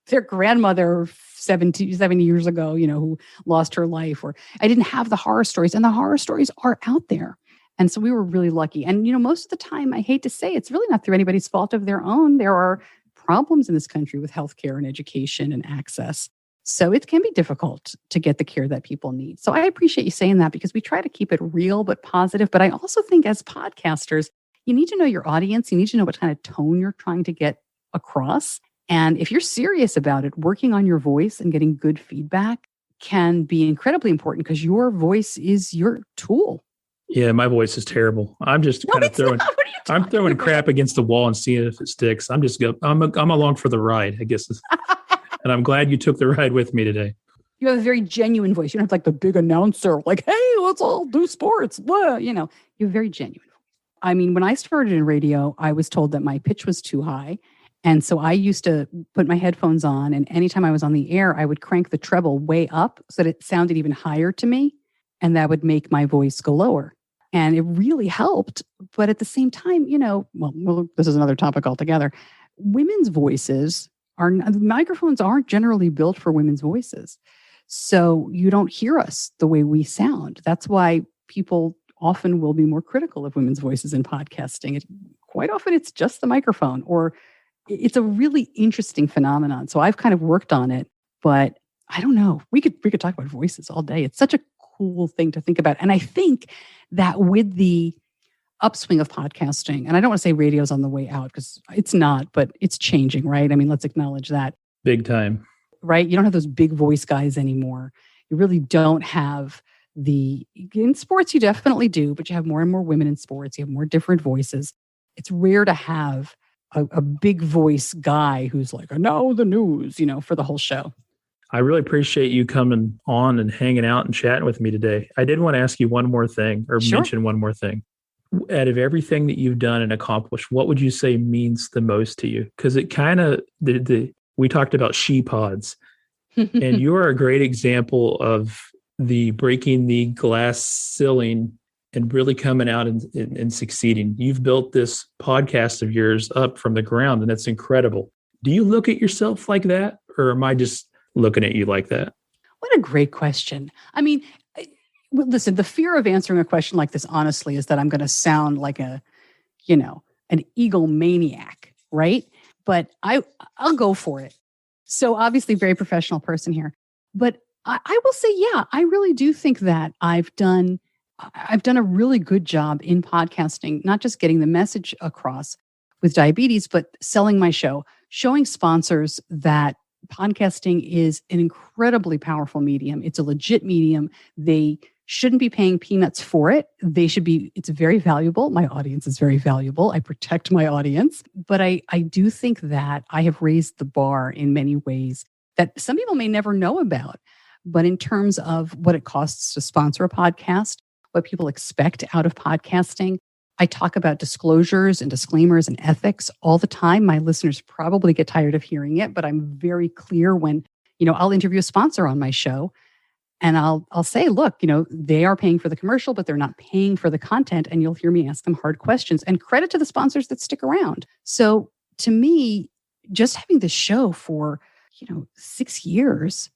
their grandmother 70 years ago, who lost her life. Or I didn't have the horror stories, and the horror stories are out there. And so we were really lucky. And, most of the time, I hate to say, it's really not through anybody's fault of their own. There are problems in this country with healthcare and education and access. So it can be difficult to get the care that people need. So I appreciate you saying that because we try to keep it real but positive. But I also think as podcasters, you need to know your audience. You need to know what kind of tone you're trying to get across. And if you're serious about it, working on your voice and getting good feedback can be incredibly important because your voice is your tool. Yeah, my voice is terrible. I'm just kind of throwing. I'm throwing crap against the wall and seeing if it sticks. I'm along for the ride, I guess. And I'm glad you took the ride with me today. You have a very genuine voice. You don't have like the big announcer, like, hey, let's all do sports. Well, you have very genuine. I mean, when I started in radio, I was told that my pitch was too high. And so I used to put my headphones on, and anytime I was on the air, I would crank the treble way up so that it sounded even higher to me. And that would make my voice go lower. And it really helped. But at the same time, well, this is another topic altogether. Women's voices microphones aren't generally built for women's voices. So you don't hear us the way we sound. That's why people often will be more critical of women's voices in podcasting. Quite often it's just the microphone, or it's a really interesting phenomenon. So I've kind of worked on it, but I don't know. We could talk about voices all day. It's such a cool thing to think about. And I think that with the upswing of podcasting, and I don't want to say radio's on the way out because it's not, but it's changing, right? I mean, let's acknowledge that. Big time. Right? You don't have those big voice guys anymore. You really don't have in sports, you definitely do, but you have more and more women in sports. You have more different voices. It's rare to have a big voice guy who's like, I know the news, for the whole show. I really appreciate you coming on and hanging out and chatting with me today. I did want to ask you one more thing, or mention one more thing. Out of everything that you've done and accomplished, what would you say means the most to you? Because it kind of, we talked about she pods, and you're a great example of the breaking the glass ceiling and really coming out and succeeding. You've built this podcast of yours up from the ground, and that's incredible. Do you look at yourself like that, or am I just looking at you like that? What a great question. I mean, listen, the fear of answering a question like this, honestly, is that I'm going to sound like an egomaniac, right? But I'll go for it. So obviously very professional person here. But I will say, yeah, I really do think that I've done a really good job in podcasting, not just getting the message across with diabetes, but selling my show, showing sponsors that podcasting is an incredibly powerful medium. It's a legit medium. They shouldn't be paying peanuts for it. It's very valuable. My audience is very valuable. I protect my audience. But I do think that I have raised the bar in many ways that some people may never know about. But in terms of what it costs to sponsor a podcast, what people expect out of podcasting, I talk about disclosures and disclaimers and ethics all the time. My listeners probably get tired of hearing it, but I'm very clear when, I'll interview a sponsor on my show. And I'll say, look, they are paying for the commercial, but they're not paying for the content. And you'll hear me ask them hard questions, and credit to the sponsors that stick around. So to me, just having this show for, 6 years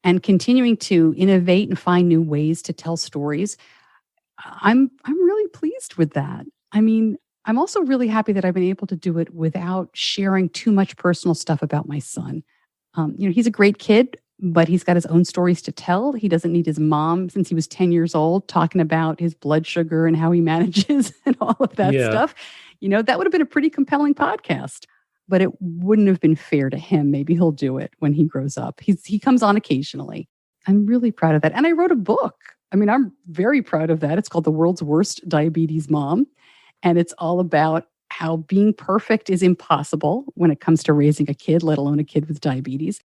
and continuing to innovate and find new ways to tell stories, I'm really pleased with that. I mean, I'm also really happy that I've been able to do it without sharing too much personal stuff about my son. He's a great kid, but he's got his own stories to tell. He doesn't need his mom, since he was 10 years old, talking about his blood sugar and how he manages and all of that stuff. That would have been a pretty compelling podcast, but it wouldn't have been fair to him. Maybe he'll do it when he grows up. He comes on occasionally. I'm really proud of that. And I wrote a book. I mean, I'm very proud of that. It's called The World's Worst Diabetes Mom. And it's all about how being perfect is impossible when it comes to raising a kid, let alone a kid with diabetes.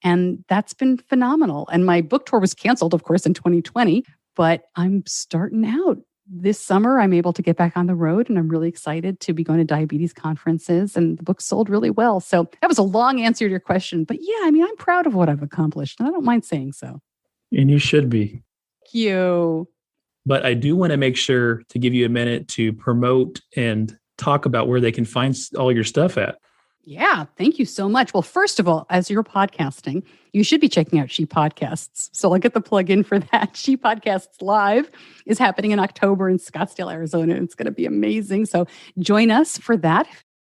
And that's been phenomenal. And my book tour was canceled, of course, in 2020, but I'm starting out. This summer, I'm able to get back on the road, and I'm really excited to be going to diabetes conferences, and the book sold really well. So that was a long answer to your question. But yeah, I mean, I'm proud of what I've accomplished, and I don't mind saying so. And you should be. Thank you. But I do want to make sure to give you a minute to promote and talk about where they can find all your stuff at. Yeah, thank you so much. Well, first of all, as you're podcasting, you should be checking out She Podcasts. So I'll get the plug in for that. She Podcasts Live is happening in October in Scottsdale, Arizona. It's going to be amazing. So join us for that.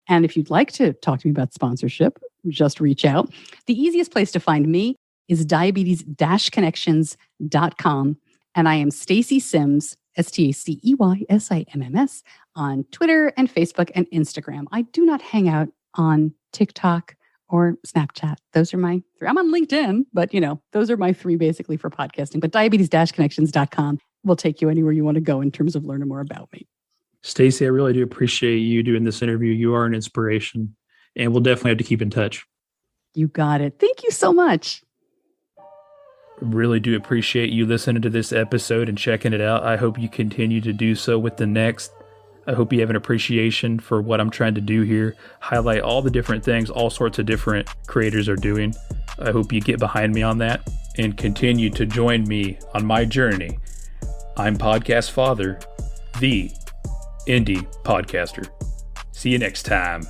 And if you'd like to talk to me about sponsorship, just reach out. The easiest place to find me is diabetes-connections.com. And I am Stacey Sims, STACEYSIMMS, on Twitter and Facebook and Instagram. I do not hang out on TikTok or Snapchat. Those are my three. I'm on LinkedIn, but those are my three basically for podcasting. But diabetes-connections.com will take you anywhere you want to go in terms of learning more about me. Stacey, I really do appreciate you doing this interview. You are an inspiration, and we'll definitely have to keep in touch. You got it. Thank you so much. Really do appreciate you listening to this episode and checking it out. I hope you continue to do so with the next. I hope you have an appreciation for what I'm trying to do here, highlight all the different things all sorts of different creators are doing. I hope you get behind me on that and continue to join me on my journey. I'm Podcast Father, the Indie Podcaster. See you next time.